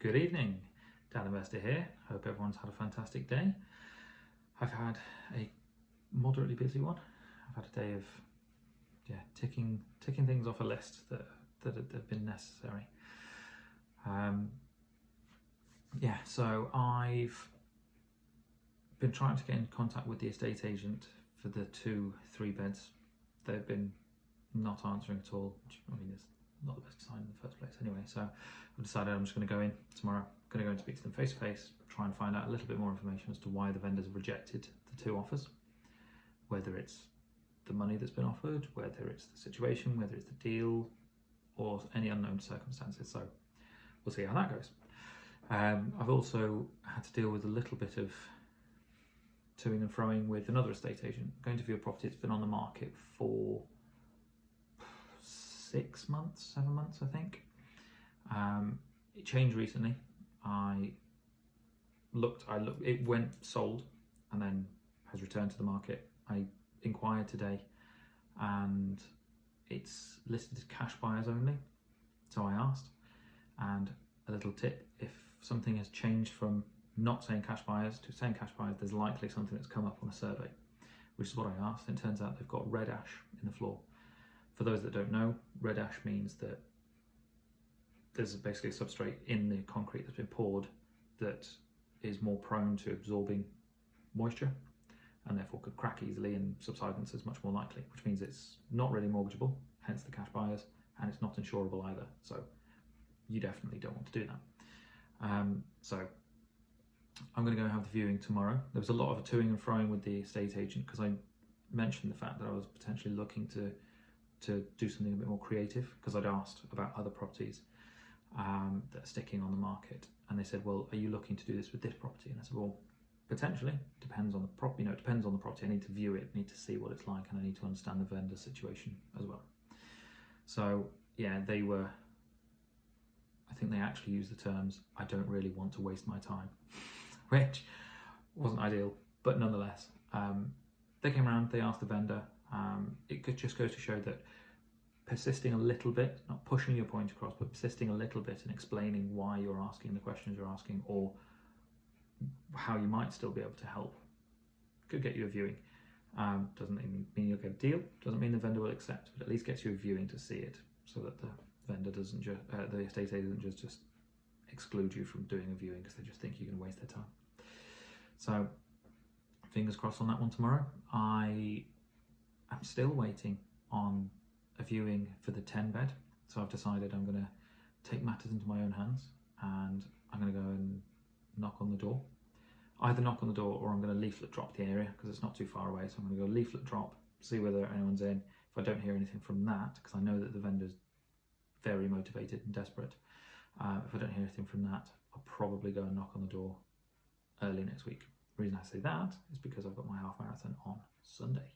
Good evening, Dan Investor here. Hope everyone's had a fantastic day. I've had a moderately busy one. I've had a day of ticking things off a list that have been necessary. So I've been trying to get in contact with the estate agent for the 2-3 beds. They've been not answering at all, which I mean is not the best sign in the first place anyway. So I've decided I'm just going to go in tomorrow. I'm going to go and speak to them face to face, try and find out a little bit more information as to why the vendors have rejected the 2 offers, whether it's the money that's been offered, whether it's the situation, whether it's the deal, or any unknown circumstances. So we'll see how that goes. I've also had to deal with a little bit of toing and froing with another estate agent, going to view a property that's been on the market for 6 months, 7 months, I think. It changed recently. It went sold and then has returned to the market. I inquired today and it's listed as cash buyers only. So I asked, and a little tip, if something has changed from not saying cash buyers to saying cash buyers, there's likely something that's come up on a survey, which is what I asked, and it turns out they've got red ash in the floor. For those that don't know, red ash means that there's basically a substrate in the concrete that's been poured that is more prone to absorbing moisture and therefore could crack easily, and subsidence is much more likely, which means it's not really mortgageable, hence the cash buyers, and it's not insurable either. So you definitely don't want to do that. So I'm going to go and have the viewing tomorrow. There was a lot of toing and froing with the estate agent because I mentioned the fact that I was potentially looking to do something a bit more creative, because I'd asked about other properties that are sticking on the market, and they said, well, are you looking to do this with this property? And I said, well, potentially, depends on the property. It depends on the property. I need to view it, need to see what it's like, and I need to understand the vendor situation as well. So yeah, I think they actually used the terms, I don't really want to waste my time, which wasn't ideal, but nonetheless, they came around, they asked the vendor. It just goes to show that persisting a little bit, not pushing your point across, but persisting a little bit and explaining why you're asking the questions you're asking, or how you might still be able to help, could get you a viewing. Doesn't mean you'll get a deal, doesn't mean the vendor will accept, but at least gets you a viewing to see it, so that the vendor doesn't the estate agent doesn't just exclude you from doing a viewing because they just think you're going to waste their time. So fingers crossed on that one tomorrow. I'm still waiting on a viewing for the 10 bed. So I've decided I'm going to take matters into my own hands, and I'm going to go and knock on the door. Either knock on the door or I'm going to leaflet drop the area because it's not too far away. So I'm going to go leaflet drop, see whether anyone's in. If I don't hear anything from that, because I know that the vendor's very motivated and desperate, if I don't hear anything from that, I'll probably go and knock on the door early next week. The reason I say that is because I've got my half marathon on Sunday,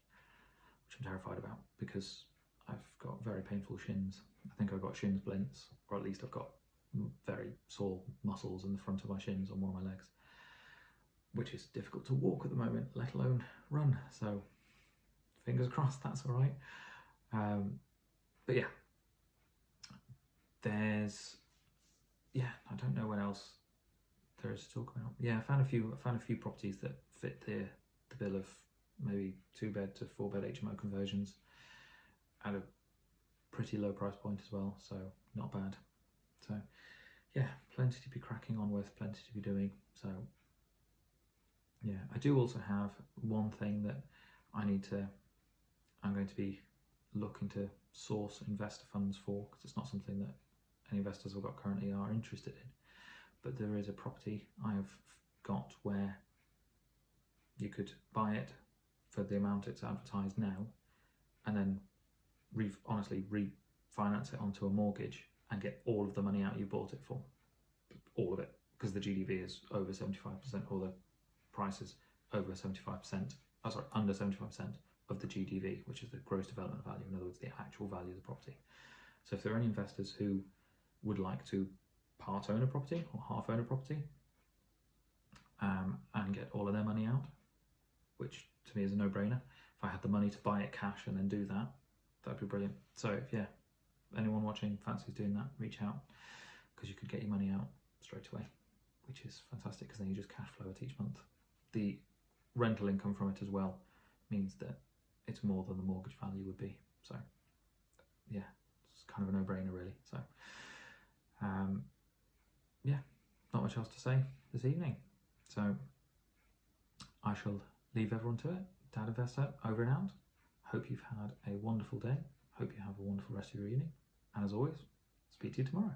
which I'm terrified about because I've got very painful shins. I think I've got shin splints, or at least I've got very sore muscles in the front of my shins on one of my legs, which is difficult to walk at the moment, let alone run. So fingers crossed that's all right. But yeah, I don't know what else there is to talk about. Yeah, I found a few properties that fit the bill of maybe 2-bed to 4-bed HMO conversions at a pretty low price point as well, so not bad. So yeah, plenty to be cracking on with, plenty to be doing. So yeah, I do also have one thing that I'm going to be looking to source investor funds for, because it's not something that any investors I've got currently are interested in. But there is a property I have got where you could buy it for the amount it's advertised now, and then honestly refinance it onto a mortgage and get all of the money out you bought it for, all of it, because the GDV is over 75%, or the price is over 75%. Under 75% of the GDV, which is the gross development value. In other words, the actual value of the property. So if there are any investors who would like to part own a property or half own a property and get all of their money out, which to me is a no-brainer. If I had the money to buy it cash and then do that, that'd be brilliant. So if anyone watching fancies doing that, reach out, because you could get your money out straight away, which is fantastic because then you just cash flow it each month. The rental income from it as well means that it's more than the mortgage value would be. So yeah, it's kind of a no-brainer really. So yeah, not much else to say this evening. So I shall leave everyone to it. Dad Investor over and out. Hope you've had a wonderful day. Hope you have a wonderful rest of your evening. And as always, speak to you tomorrow.